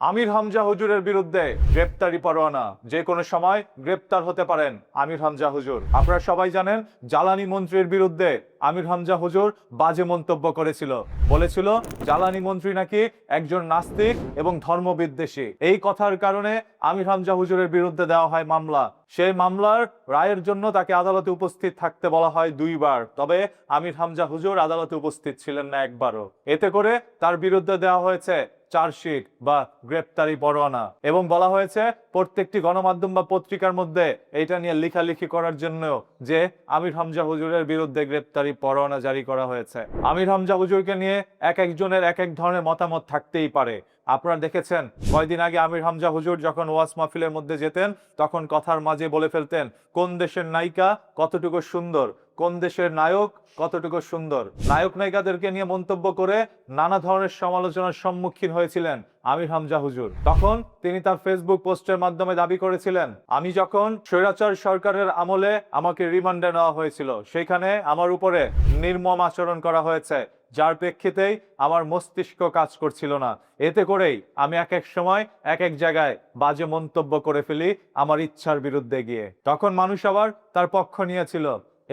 আমির হামজা হুজুরের বিরুদ্ধে গ্রেপ্তারি পরোয়ানা, যে কোনো সময় গ্রেপ্তার হতে পারেন আমির হামজা হুজুর। আপনারা সবাই জানেন, জ্বালানি মন্ত্রীর বিরুদ্ধে আমির হামজা হুজুর বাজে মন্তব্য করেছিল। বলেছিল জ্বালানি মন্ত্রী নাকি একজন নাস্তিক এবং ধর্মবিদ্বেষী। এই কথার কারণে আমির হামজা হুজুরের বিরুদ্ধে দেওয়া হয় মামলা। সেই মামলার রায়ের জন্য তাকে আদালতে উপস্থিত থাকতে বলা হয় 2 বার, তবে আমির হামজা হুজুর আদালতে উপস্থিত ছিলেন না একবারও। এতে করে তার বিরুদ্ধে দেওয়া হয়েছে চার্জশিট বা গ্রেপ্তারি পরোয়ানা, এবং বলা হয়েছে প্রত্যেকটি গণমাধ্যম বা পত্রিকার মধ্যে এটা নিয়ে লেখালেখি করার জন্য যে আমির হামজা হুজুরের বিরুদ্ধে গ্রেপ্তারি পরোয়ানা জারি করা হয়েছে। আমির হামজা হুজুরকে নিয়ে এক একজনের এক এক ধরনের মতামত থাকতেই পারে। আপনারা দেখেছেন কয়েকদিন আগে আমির হামজা হুজুর যখন ওয়াজ মাহফিলের মধ্যে যেতেন, তখন কথার মাঝে বলে ফেলতেন কোন দেশের নায়িকা কতটুকু সুন্দর, কোন দেশের নায়ক কতটুকু সুন্দর। নায়ক নায়িকাদেরকে নিয়ে মন্তব্য করে নানা ধরনের সমালোচনার সম্মুখীন হয়েছিলেন আমির হামজা হুজুর। তখন তিনি তার ফেসবুক পোস্টের মাধ্যমে দাবি করেছিলেন, আমি যখন স্বৈরাচার সরকারের আমলে আমাকে রিমান্ডে নেওয়া হয়েছিল, সেখানে আমার উপরে নির্মম আচরণ করা হয়েছে, যার প্রেক্ষিতেই আমার মস্তিষ্ক কাজ করছিল না। এতে করেই আমি এক এক সময় এক এক জায়গায় বাজে মন্তব্য করে ফেলি আমার ইচ্ছার বিরুদ্ধে গিয়ে। তখন মানুষ আবার তার পক্ষ নিয়েছিল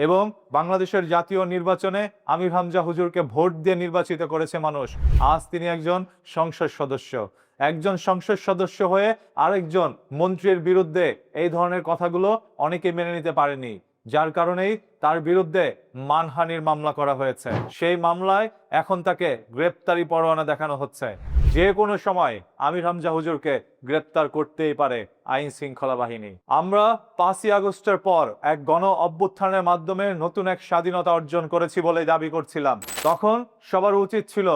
এবং বাংলাদেশের জাতীয় নির্বাচনে আমির হামজা হুজুরকে ভোট দিয়ে নির্বাচিত করেছে মানুষ। আজ তিনি একজন সংসদ সদস্য। একজন সংসদ সদস্য হয়ে আরেকজন মন্ত্রীর বিরুদ্ধে এই ধরনের কথাগুলো অনেকে মেনে নিতে পারেনি, যার কারণেই তার বিরুদ্ধে মানহানির মামলা করা হয়েছে। সেই মামলায় এখন তাকে গ্রেপ্তারি পরোয়ানা দেখানো হচ্ছে। যে কোনো সময় আমির হামজা হুজুরকে গ্রেপ্তার করতেই পারে আইন শৃঙ্খলা বাহিনী। আমরা 5ই আগস্টের পর এক গণ অভ্যুত্থানের মাধ্যমে নতুন এক স্বাধীনতা অর্জন করেছি বলে দাবি করছিলাম। তখন সবার উচিত ছিল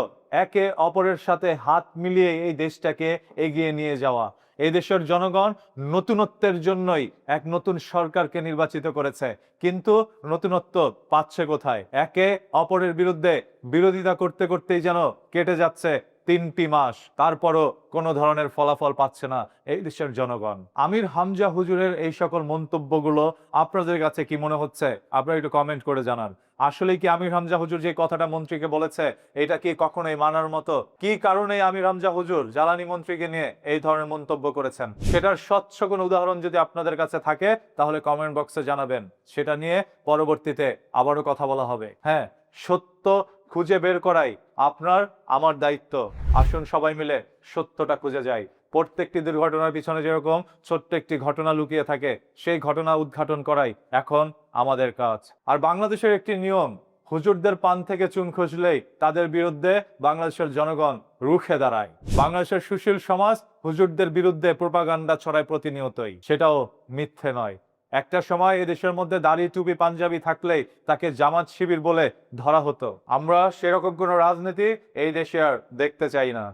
একে অপরের সাথে হাত মিলিয়ে এই দেশটাকে এগিয়ে নিয়ে যাওয়া। এই দেশের জনগণ নতুনত্বের জন্যই এক নতুন সরকারকে নির্বাচিত করেছে, কিন্তু নতুনত্ব পাচ্ছে কোথায়? একে অপরের বিরুদ্ধে বিরোধিতা করতে করতেই যেন কেটে যাচ্ছে 3টি মাস, তারপরও কোনো ধরনের ফলাফল পাচ্ছে না এই দেশের জনগণ। আমির হামজা হুজুরের এই সকল মন্তব্যগুলো আপনাদের কাছে কি মনে হচ্ছে? আপনারা একটু কমেন্ট করে জানান। আসলে কি আমির হামজা হুজুর যে কথাটা মন্ত্রীকে বলেছে, এটা কি কখনোই মানার মতো? কি কারণে আমির হামজা হুজুর জ্বালানি মন্ত্রীকে নিয়ে এই ধরনের মন্তব্য করেছেন? সেটার স্বচ্ছ কোনো উদাহরণ যদি আপনাদের কাছে থাকে তাহলে কমেন্ট বক্সে জানাবেন। সেটা নিয়ে পরবর্তীতে আবারও কথা বলা হবে। হ্যাঁ, সত্য খুঁজে বের করাই আপনার আমার দায়িত্ব। আসুন সবাই মিলে সত্যটা খুঁজে যাই। প্রত্যেকটি দুর্ঘটনার পিছনে যেরকম ছোট্ট একটি ঘটনা লুকিয়ে থাকে, সেই ঘটনা উদ্ঘাটন করাই এখন আমাদের কাজ। আর বাংলাদেশের একটি নিয়ম, হুজুরদের পান থেকে চুন খসলেই তাদের বিরুদ্ধে বাংলাদেশের জনগণ রুখে দাঁড়ায়। বাংলাদেশের সুশীল সমাজ হুজুরদের বিরুদ্ধে প্রোপাগান্ডা ছড়ায় প্রতিনিয়তই, সেটাও মিথ্যে নয়। একটা সময় এদেশের মধ্যে দাড়ি টুপি পাঞ্জাবি থাকলেই তাকে জামাত শিবির বলে ধরা হতো। আমরা সেরকম কোনো রাজনীতি এই দেশে আর দেখতে চাই না।